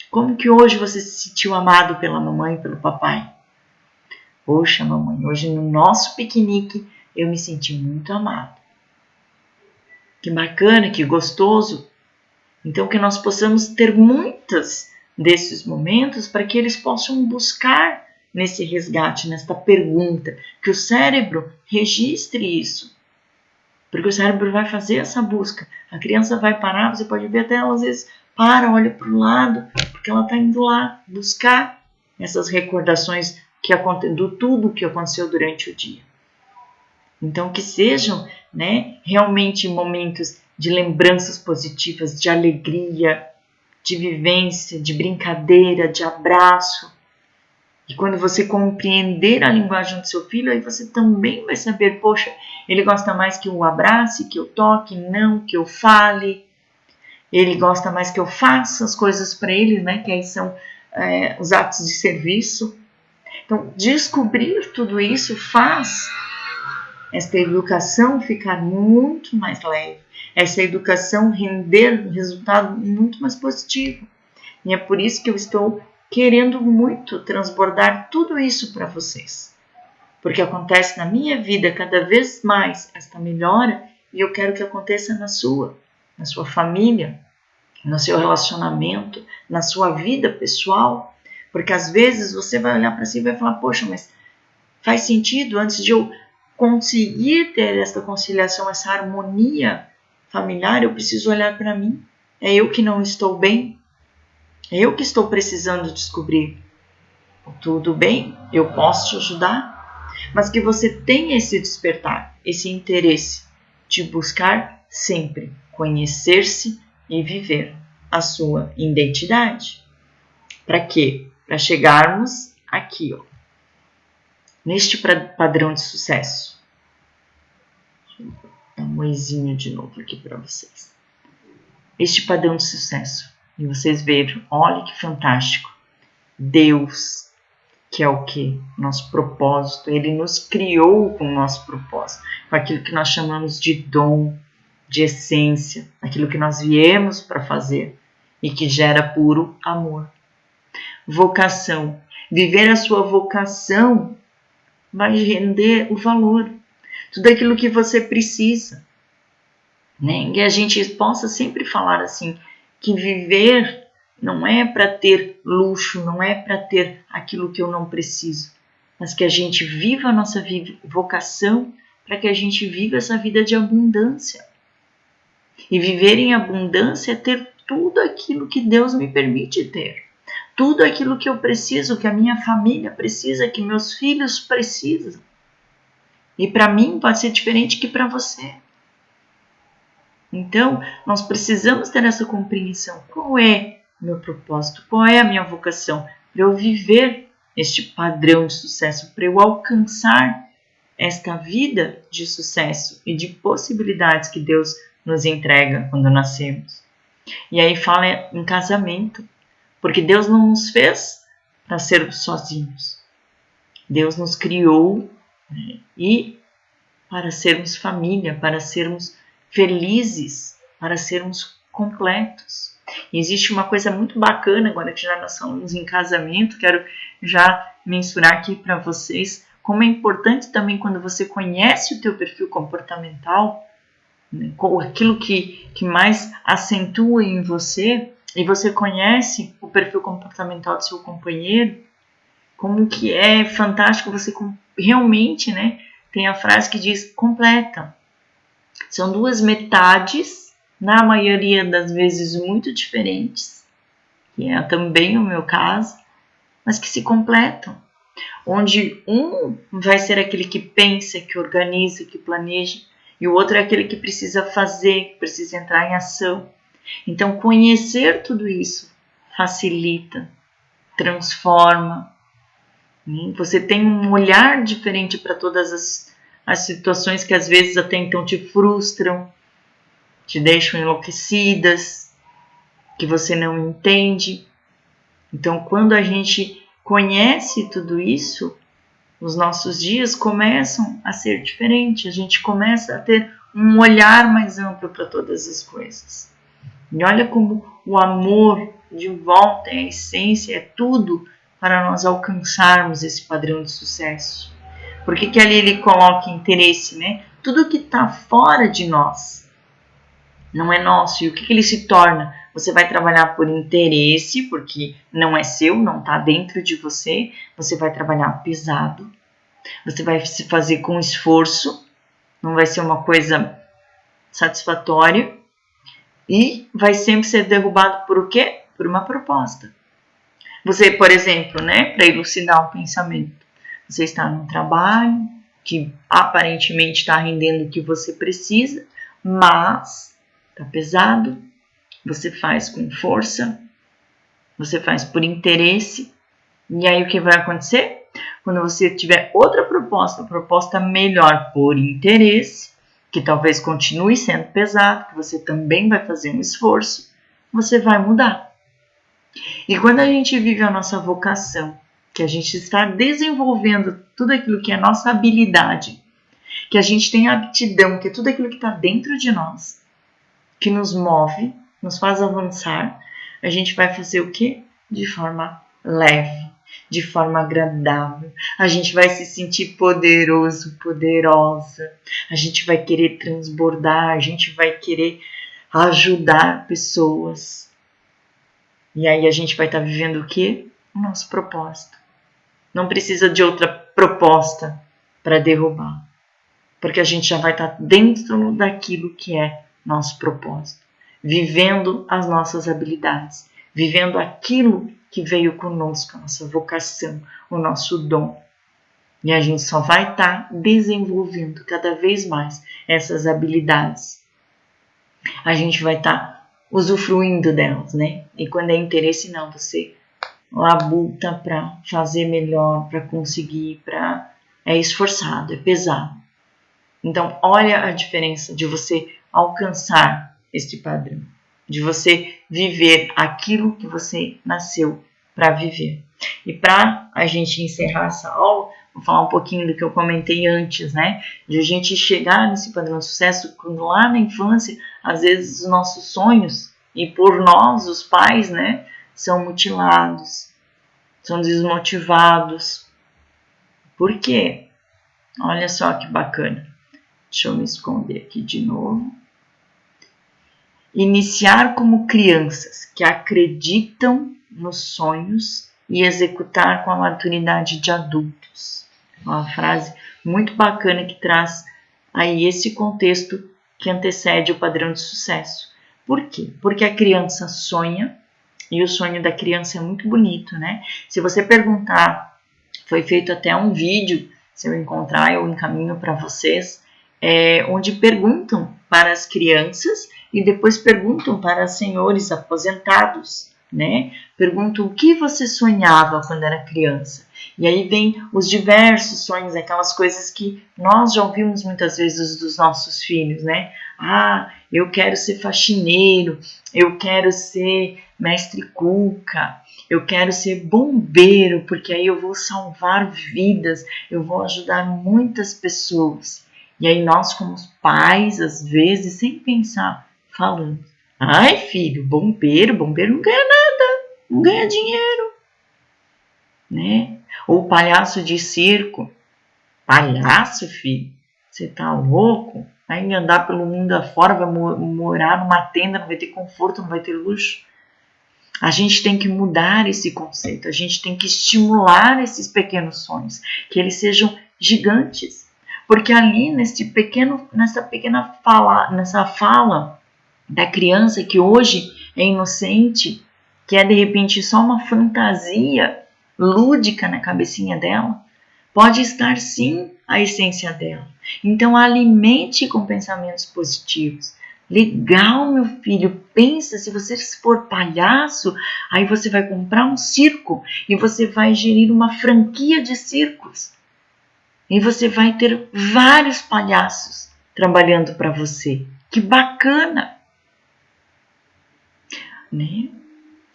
Como que hoje você se sentiu amado pela mamãe e pelo papai? Poxa, mamãe, hoje no nosso piquenique eu me senti muito amado. Que bacana, que gostoso. Então que nós possamos ter muitas desses momentos para que eles possam buscar nesse resgate, nesta pergunta, que o cérebro registre isso. Porque o cérebro vai fazer essa busca. A criança vai parar, você pode ver até ela às vezes para, olha para o lado, porque ela está indo lá buscar essas recordações do tudo que aconteceu durante o dia. Então que sejam, né, realmente momentos de lembranças positivas, de alegria, de vivência, de brincadeira, de abraço. E quando você compreender a linguagem do seu filho, aí você também vai saber, poxa, ele gosta mais que eu abrace, que eu toque, não que eu fale. Ele gosta mais que eu faça as coisas para ele, né? Que aí são os atos de serviço. Então, descobrir tudo isso faz esta educação ficar muito mais leve. essa educação render um resultado muito mais positivo. E é por isso que eu estou querendo muito transbordar tudo isso para vocês. Porque acontece na minha vida cada vez mais esta melhora e eu quero que aconteça na sua família, no seu relacionamento, na sua vida pessoal. Porque às vezes você vai olhar para si e vai falar, poxa, mas faz sentido antes de eu conseguir ter essa conciliação, essa harmonia familiar, eu preciso olhar para mim. É eu que não estou bem, é eu que estou precisando descobrir. Tudo bem, eu posso te ajudar, mas que você tenha esse despertar, esse interesse de buscar sempre conhecer-se e viver a sua identidade. Para quê? Para chegarmos aqui, neste padrão de sucesso. Deixa eu dar um oizinho de novo aqui para vocês. Este padrão de sucesso. E vocês vejam, olha que fantástico. Deus, que é o que? Nosso propósito. Ele nos criou com o nosso propósito. Com aquilo que nós chamamos de dom, de essência. Aquilo que nós viemos para fazer. E que gera puro amor. Vocação. Viver a sua vocação vai render o valor. Tudo aquilo que você precisa. Né? E a gente possa sempre falar assim, que viver não é para ter luxo, não é para ter aquilo que eu não preciso, mas que a gente viva a nossa vocação para que a gente viva essa vida de abundância. E viver em abundância é ter tudo aquilo que Deus me permite ter. Tudo aquilo que eu preciso, que a minha família precisa, que meus filhos precisam. E para mim pode ser diferente que para você. Então, nós precisamos ter essa compreensão. Qual é o meu propósito? Qual é a minha vocação? Para eu viver este padrão de sucesso, para eu alcançar esta vida de sucesso e de possibilidades que Deus nos entrega quando nascemos. E aí fala em casamento, porque Deus não nos fez para sermos sozinhos. Deus nos criou, né, e para sermos família, para sermos felizes, para sermos completos. E existe uma coisa muito bacana, agora que já nós estamos em casamento, quero já mencionar aqui para vocês, como é importante também quando você conhece o teu perfil comportamental, né, aquilo que mais acentua em você, e você conhece o perfil comportamental do seu companheiro, como que é fantástico você realmente, né, tem a frase que diz completa. São duas metades, na maioria das vezes muito diferentes, que é também o meu caso, mas que se completam. Onde um vai ser aquele que pensa, que organiza, que planeja, e o outro é aquele que precisa fazer, que precisa entrar em ação. Então, conhecer tudo isso facilita, transforma. Você tem um olhar diferente para todas as situações que às vezes até então te frustram, te deixam enlouquecidas, que você não entende. Então, quando a gente conhece tudo isso, os nossos dias começam a ser diferentes, a gente começa a ter um olhar mais amplo para todas as coisas. E olha como o amor de volta é a essência, é tudo para nós alcançarmos esse padrão de sucesso. Por que ali ele coloca interesse, né? Tudo que está fora de nós não é nosso. E o que ele se torna? Você vai trabalhar por interesse, porque não é seu, não está dentro de você. Você vai trabalhar pesado. Você vai se fazer com esforço. Não vai ser uma coisa satisfatória. E vai sempre ser derrubado por o quê? Por uma proposta. Você, por exemplo, né, para elucidar um pensamento, você está num trabalho que aparentemente está rendendo o que você precisa, mas está pesado, você faz com força, você faz por interesse, e aí o que vai acontecer? Quando você tiver outra proposta melhor por interesse, que talvez continue sendo pesado, que você também vai fazer um esforço, você vai mudar. E quando a gente vive a nossa vocação, que a gente está desenvolvendo tudo aquilo que é nossa habilidade, que a gente tem aptidão, que é tudo aquilo que está dentro de nós, que nos move, nos faz avançar, a gente vai fazer o quê? De forma leve, de forma agradável. A gente vai se sentir poderoso, poderosa. A gente vai querer transbordar, a gente vai querer ajudar pessoas. E aí a gente vai estar vivendo o quê? O nosso propósito. Não precisa de outra proposta para derrubar, porque a gente já vai estar dentro daquilo que é nosso propósito, vivendo as nossas habilidades, vivendo aquilo que veio conosco, a nossa vocação, o nosso dom. E a gente só vai estar desenvolvendo cada vez mais essas habilidades. A gente vai estar usufruindo delas, né? E quando é interesse, não, você labuta para fazer melhor, para conseguir, é esforçado, é pesado. Então, olha a diferença de você alcançar este padrão, de você viver aquilo que você nasceu para viver. E para a gente encerrar essa aula, vou falar um pouquinho do que eu comentei antes, né? De a gente chegar nesse padrão de sucesso quando lá na infância, às vezes os nossos sonhos, e por nós, os pais, né, são mutilados, são desmotivados. Por quê? Olha só que bacana. Deixa eu me esconder aqui de novo. Iniciar como crianças que acreditam nos sonhos e executar com a maturidade de adultos. Uma frase muito bacana que traz aí esse contexto que antecede o padrão de sucesso. Por quê? Porque a criança sonha, e o sonho da criança é muito bonito, né? Se você perguntar, foi feito até um vídeo, se eu encontrar eu encaminho para vocês, onde perguntam para as crianças e depois perguntam para senhores aposentados, né? Perguntam o que você sonhava quando era criança. E aí vem os diversos sonhos, aquelas coisas que nós já ouvimos muitas vezes dos nossos filhos, né? Ah, eu quero ser faxineiro, eu quero ser mestre Cuca, eu quero ser bombeiro, porque aí eu vou salvar vidas, eu vou ajudar muitas pessoas. E aí nós, como pais, às vezes, sem pensar, falamos: ai filho, bombeiro não ganha nada, não ganha dinheiro, né? Ou palhaço de circo. Palhaço, filho? Você tá louco? Vai andar pelo mundo afora, vai morar numa tenda, não vai ter conforto, não vai ter luxo. A gente tem que mudar esse conceito, a gente tem que estimular esses pequenos sonhos, que eles sejam gigantes. Porque ali nessa fala da criança que hoje é inocente, que é de repente só uma fantasia lúdica na cabecinha dela, pode estar sim a essência dela. Então alimente com pensamentos positivos. Legal, meu filho, pensa, se você for palhaço, aí você vai comprar um circo e você vai gerir uma franquia de circos. E você vai ter vários palhaços trabalhando para você. Que bacana! Né?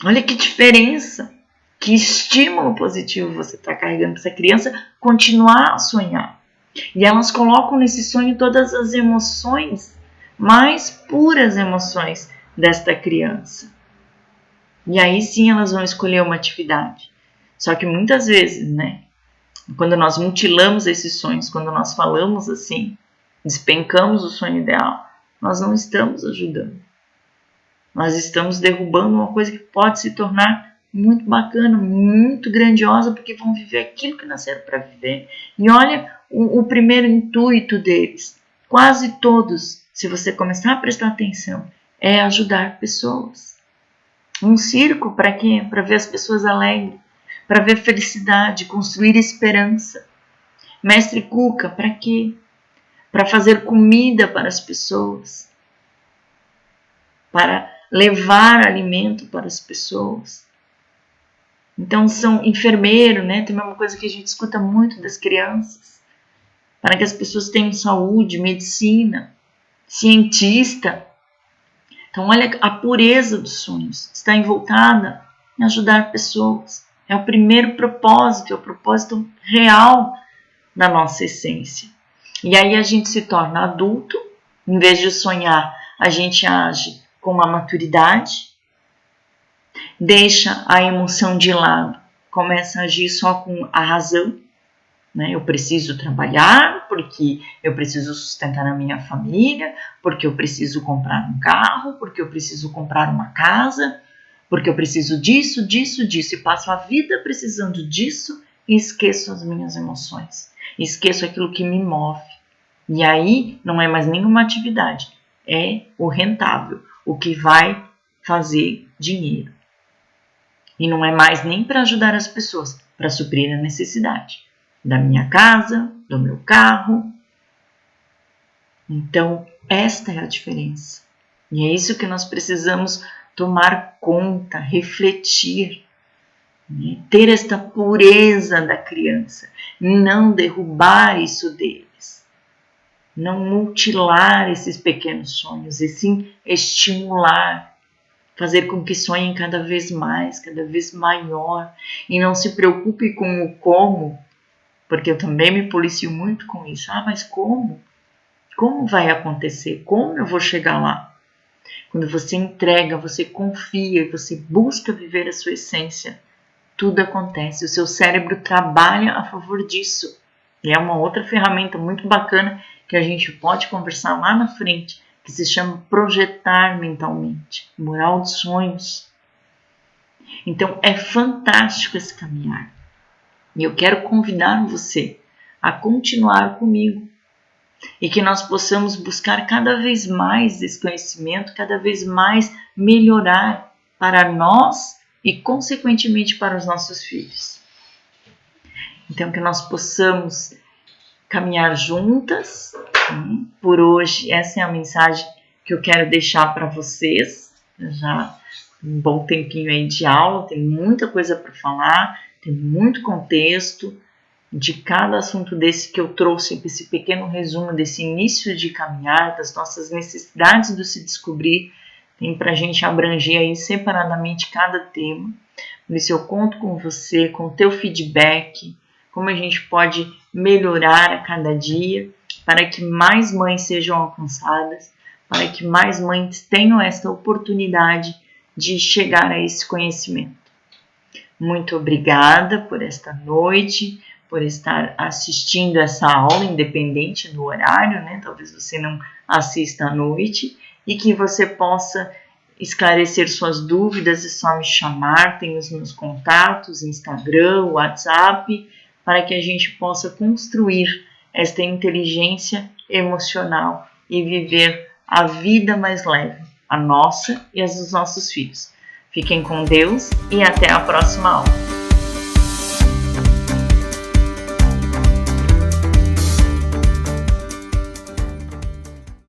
Olha que diferença! Que estímulo positivo você está carregando para essa criança continuar a sonhar. E elas colocam nesse sonho todas as emoções, mais puras emoções desta criança. E aí sim elas vão escolher uma atividade. Só que muitas vezes, né? Quando nós mutilamos esses sonhos, quando nós falamos assim, despencamos o sonho ideal, nós não estamos ajudando. Nós estamos derrubando uma coisa que pode se tornar muito bacana, muito grandiosa, porque vão viver aquilo que nasceram para viver. E olha o primeiro intuito deles. Quase todos, se você começar a prestar atenção, é ajudar pessoas. Um circo para quê? Para ver as pessoas alegres, para ver felicidade, construir esperança. Mestre Cuca, para quê? Para fazer comida para as pessoas, para levar alimento para as pessoas. Então são enfermeiro, né? Tem uma coisa que a gente escuta muito das crianças, para que as pessoas tenham saúde, medicina, cientista. Então olha a pureza dos sonhos, está envoltada em ajudar pessoas. É o primeiro propósito, é o propósito real da nossa essência. E aí a gente se torna adulto, em vez de sonhar a gente age com uma maturidade, deixa a emoção de lado, começa a agir só com a razão, né? Eu preciso trabalhar porque eu preciso sustentar a minha família, porque eu preciso comprar um carro, porque eu preciso comprar uma casa, porque eu preciso disso, disso, disso, e passo a vida precisando disso e esqueço as minhas emoções, esqueço aquilo que me move. E aí não é mais nenhuma atividade, é o rentável, o que vai fazer dinheiro. E não é mais nem para ajudar as pessoas, para suprir a necessidade da minha casa, do meu carro. Então, esta é a diferença. E é isso que nós precisamos tomar conta, refletir, né? Ter esta pureza da criança, não derrubar isso deles, não mutilar esses pequenos sonhos, e sim estimular, fazer com que sonhem cada vez mais, cada vez maior, e não se preocupe com o como, porque eu também me policio muito com isso. Mas como? Como vai acontecer? Como eu vou chegar lá? Quando você entrega, você confia, você busca viver a sua essência, tudo acontece. O seu cérebro trabalha a favor disso. E é uma outra ferramenta muito bacana que a gente pode conversar lá na frente, que se chama projetar mentalmente, mural de sonhos. Então é fantástico esse caminhar. E eu quero convidar você a continuar comigo e que nós possamos buscar cada vez mais esse conhecimento, cada vez mais melhorar para nós e, consequentemente, para os nossos filhos. Então, que nós possamos caminhar juntas. Por hoje, essa é a mensagem que eu quero deixar para vocês. Já um bom tempinho aí de aula, tem muita coisa para falar, tem muito contexto de cada assunto desse que eu trouxe, esse pequeno resumo desse início de caminhar, das nossas necessidades do se descobrir. Tem para a gente abranger aí separadamente cada tema. Por isso eu conto com você, com o teu feedback, como a gente pode melhorar a cada dia para que mais mães sejam alcançadas, para que mais mães tenham esta oportunidade de chegar a esse conhecimento. Muito obrigada por esta noite, por estar assistindo essa aula, independente do horário, né? Talvez você não assista à noite, e que você possa esclarecer suas dúvidas, é só me chamar, tem os meus contatos, Instagram, WhatsApp, para que a gente possa construir esta inteligência emocional e viver a vida mais leve, a nossa e as dos nossos filhos. Fiquem com Deus e até a próxima aula.